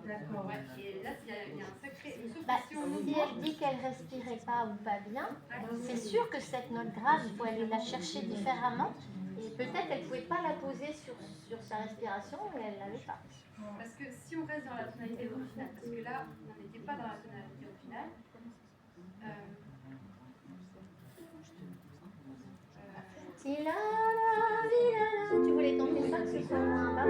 D'accord. Ouais. Et là, il y a un sacré... Si elle dit qu'elle respirait pas ou pas bien, c'est sûr que cette note grave, il faut aller la chercher différemment. Et peut-être elle ne pouvait pas la poser sur sa respiration et elle ne l'avait pas. Parce que si on reste dans la tonalité originale, parce que là, on n'était pas dans la tonalité originale. Tu voulais tenter ça, que ce soit moins bas?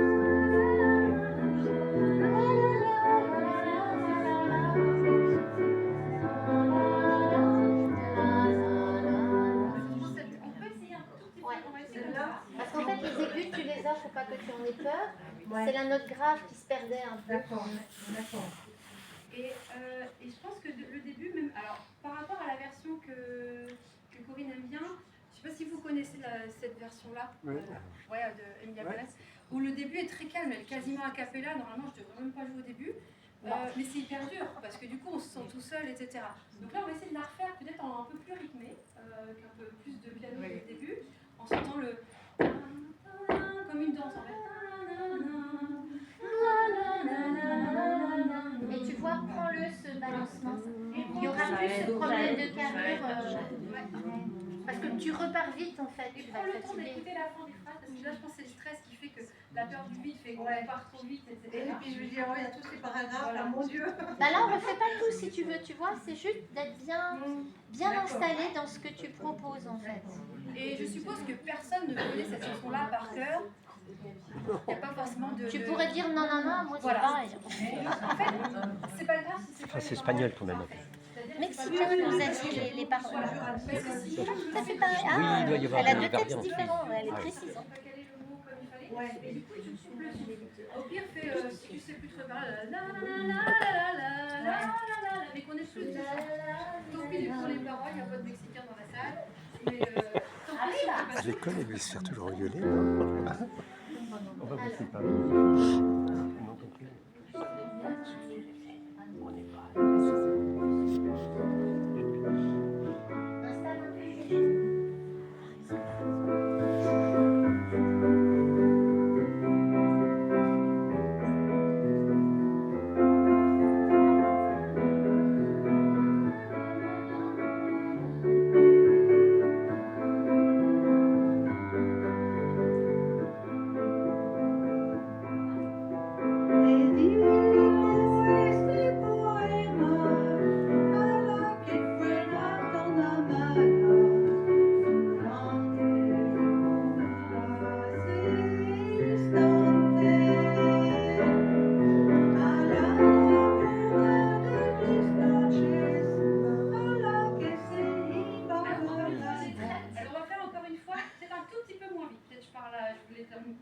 Parce qu'en fait, les aigus, tu les as, faut pas que tu en aies peur. Ouais. C'est la note grave qui se perdait un peu. D'accord. Et je pense que le début, même, alors par rapport à la version que Corinne aime bien, je ne sais pas si vous connaissez cette version-là, de Emilia Pérez, où le début est très calme, elle est quasiment a cappella. Normalement, je ne devrais même pas jouer au début. Mais c'est hyper dur, parce que du coup, on se sent tout seul, etc. Donc là, on va essayer de la refaire peut-être en un peu plus rythmé, avec un peu plus de piano dès le début, en sentant le... comme une danse, en fait. Mais tu vois, prends-le, ce balancement. Il y aura plus ce problème de carrure. Parce que tu repars vite, en fait. Et prends le temps d'écouter la fin des phrases, parce que là, je pense que c'est le stress qui fait que la peur du vide fait qu'on part trop vite, etc. Et puis je lui dis, il y a tous ces paragraphes, là, mon Dieu. Là, on ne refait pas tout, si tu veux, tu vois. C'est juste d'être bien installé dans ce que tu proposes, en fait. Et je suppose que personne ne connaît cette chanson-là par cœur. Il n'y a pas forcément de... Tu pourrais dire non, moi c'est pareil. En fait, c'est pas grave si c'est pas... C'est espagnol quand même. Mexicain nous a dit les paroles. Ça fait pareil. Oui, il doit y avoir elle a des deux textes variantes. différents, elle est précise. Pas caler le mot comme il fallait. Et du coup, tu souffles dessus. Au pire, fais, si tu sais plus trop parler, mais qu'on est plus. Tant pis pour les paroles, il n'y a pas de Mexicain dans la salle. Mais tant pis. À l'école, ils veulent se faire toujours engueuler. On va vous pas. On n'est pas.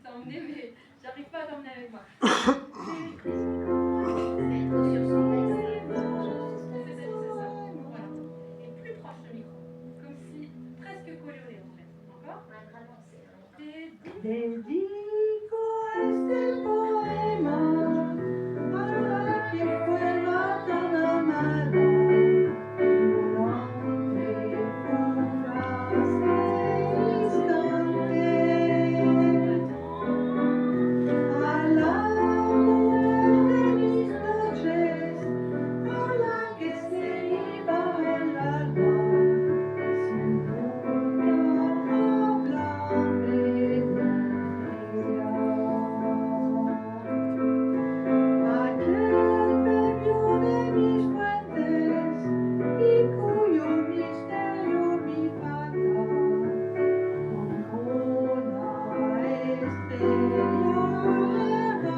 t'emmener, mais j'arrive pas à t'emmener avec moi. Et plus proche le micro, comme si presque collé au nez en fait. Encore? Dedico este poema a la que fue tan amada durante fugaces instantes, al amor de mis noches, a la que se iba el alma sin nunca hablarme de ella. Aquel bebió de mis fuentes y cuyo misterio mi falta como una estrella errada.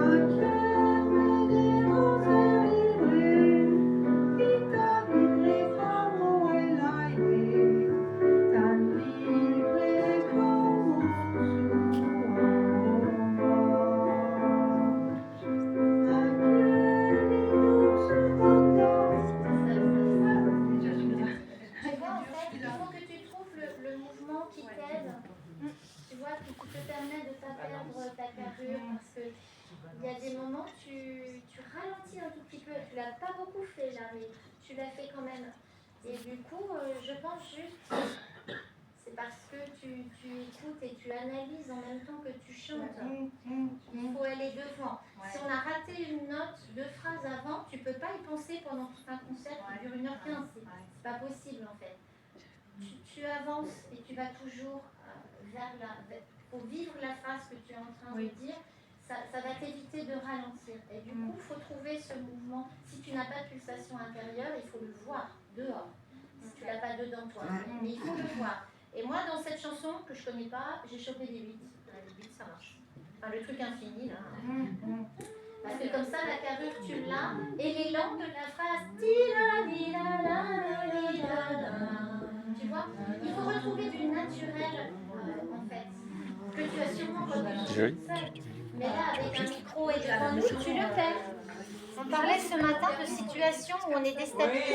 Aquel me dejó ser libre y también como el aire, tan libre como su aroma. Aquel dulce cantar. Tu vois, en fait, il faut que tu trouves le mouvement qui t'aide. Tu vois, qui te permet de ne pas perdre ta carrure. Parce qu'il y a des moments, tu ralentis un tout petit peu. Tu ne l'as pas beaucoup fait là, mais tu l'as fait quand même. Et du coup, je pense juste, c'est parce que tu écoutes et tu analyses en même temps que tu chantes. devant. Si on a raté une note, 2 phrases avant, tu peux pas y penser pendant tout un concert qui dure 1h15. C'est pas possible en fait. Tu avances et tu vas toujours pour vivre la phrase que tu es en train de dire. Ça va t'éviter de ralentir. Et du coup, il faut trouver ce mouvement. Si tu n'as pas de pulsation intérieure, il faut le voir dehors. Si tu l'as pas dedans toi, mais il faut le voir. Et moi, dans cette chanson que je connais pas, j'ai chopé des 8. Les 8, ça marche. Enfin, le truc infini, là. Parce que comme ça, la carrure, tu l'as. Et l'élan de la phrase, tu vois, il faut retrouver du naturel, en fait, que tu as sûrement reconnu toute seule. Mais là, avec un micro et devant nous, tu le perds. On parlait ce matin de situations où on est déstabilisé.